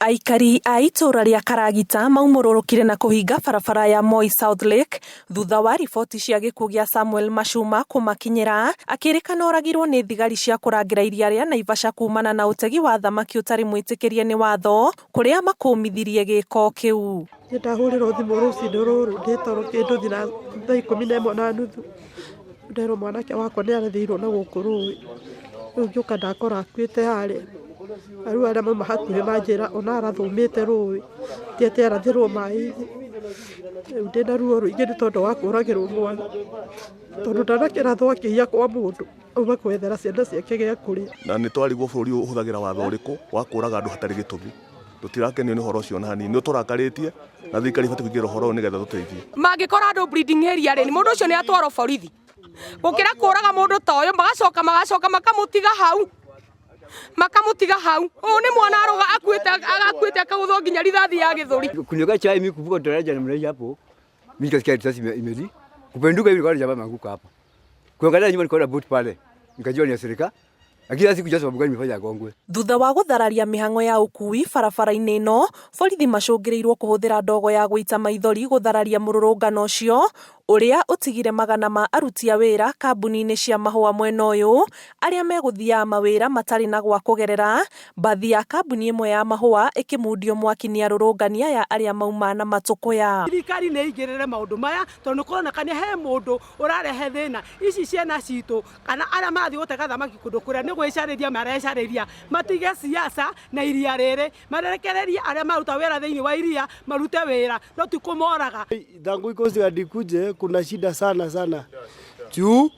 Aikari a itura ria Karagita maumũrũrũkire na kũhinga barabara ya Moi South Lake thutha wa riboti cia gĩkuũ gĩa Samuel Machuma kũmakinyĩra, akĩrĩkana oragirwo nĩ thigari cia kũrangĩra iria rĩa Naivasha kumana na ũtegi wa thamaki ũtarĩ mwĩtĩkĩrie nĩ watho, kũrĩa makũmithirie gĩko kĩu. Ndahũrĩrwo thimũ rũciinĩ rũrũ ndĩ toro kĩndũ thina thaa 11:30 nderwo mwanake wakwa nĩ arathirwo na gũkũ rũĩ, rĩu ngĩũka ndakora akuĩte harĩa. Rĩu arĩa mauma hakuhĩ manjĩra ona arathũmĩte rũĩ ndiete arathĩrwo maĩ-inĩ. Rĩu ndĩna ruo rũingĩ nĩ tondũ wa kũragĩrwo mwana, tondũ ndanakĩrathwo akĩiya kwa mũndũ auma gwethera ciana ciake gĩa kũrĩa. Na nĩ twarigwo bũrũri ũyũ ũhũthagĩra watho ũrĩkũ wa kũraga andũ hatarĩ gĩtũmi. Tũtirakenio nĩ ũhoro ũcio na hanini, nĩ tũrakarĩtie na thirikari ibatiĩ kũingĩra ũhoro ũyũ nĩgetha tũteithie. Mangĩkora andũ bleeding area rĩ, mũndũ ũcio nĩ atwarwo borithi gũkĩra kũraga mũndũ ta ũyũ, magacoka makamũtiga hau. Ũyũ nĩ mwana aroga akuĩte akaguthwo nginya rithathi ya gĩthũri. Kunywa chai mimi kuvuka daraja na mreja hapo. Mimi kasikia risasi imeli. Kupenduka hivi kwa jamaa ameanguka hapa. Kuangalia nyuma nikaona boat pale. Nikajua ni ya serikali. Lakini sikujua sababu gani imefanya agongwe. Thutha wa gũthararia mĩhang'o ya ũkui barabara-inĩ ĩno, borithi macũngĩrĩirwo kũhũthĩra ndogo ya gũita maithori gũthararia mũrũrũngano ũcio, ũrĩa ũtigire magana ma aruti a wĩra kambuni-inĩ cia mahũa mwena ũyũ, arĩa megũthiaga mawĩra matarĩ na gwa kũgerera, mbathi ya kambuni ĩmwe ya mahũa ĩkĩmundio mwaki nĩ arũrũngania ya arĩa mauma na matũkũya. Thirikari nĩ ĩingĩrĩre maũndũ maya tondũ kũronekana he mũndũ ũrarehe thĩna. Ici ciana citũ kana arĩa mathiĩ gũtega thamaki kũndũ kũrĩa nĩ gwĩcarĩria marecarĩria, matige siasa na iria rĩrĩ, marekererie arĩa maruta wĩra thĩinĩ wa iria marute wĩra, no ti kũmoraga. Tangu ikosi adikuje kuna shida sana juu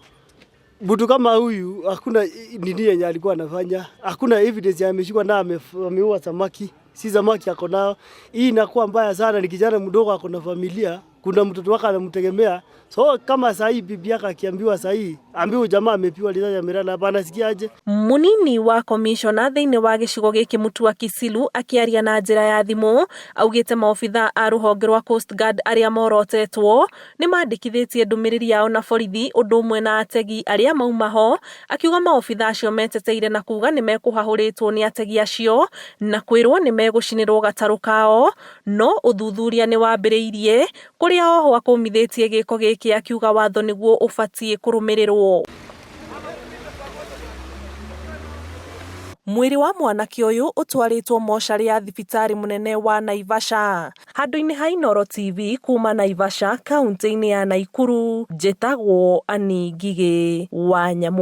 mtu kama huyu hakuna nini yenye alikuwa anafanya, hakuna evidence ameshikwa na ameua samaki, si samaki ako nao. Hii inakuwa mbaya sana, ni kijana mdogo ako na familia, kuna mtoto wake anamtegemea. So kama sahi bibi yake akiambiwa sahi ambiwe jamaa amepiwa risasi amelala hapa, anasikiaje? Munini wa komishona thĩinĩ wa gĩcigo gĩkĩ Mutua Kisilu akĩaria na njĩra ya thimũ augĩte maobitha a rũhonge rwa Coast Guard arĩa morotetwo nĩ mandĩkithĩtie ndũmĩrĩri yao na borithi ũndũ ũmwe na ategi arĩa mauma ho, akiuga maobitha acio meteteire na kuga nĩ mekũhahũrĩtwo nĩ ategi acio na kwĩrwo nĩ megũcinĩrwo gatarũ kao, no ũthuthuria nĩ wambĩrĩirie kũrĩa oho akũmithĩtie gĩko gĩkĩ akiuga watho nĩguo ũbatiĩ kũrũmĩrĩrwo. Mwĩrĩ wa mwanake ũyũ ũtwarĩtwo mocarĩ ya thibitarĩ mũnene wa Naivasha. Handũ-inĩ ha Inooro TV kuma Naivasha, kaunti-inĩ ya Nakuru, njĩtagwo Annie Ngigĩ wa Nyamũ.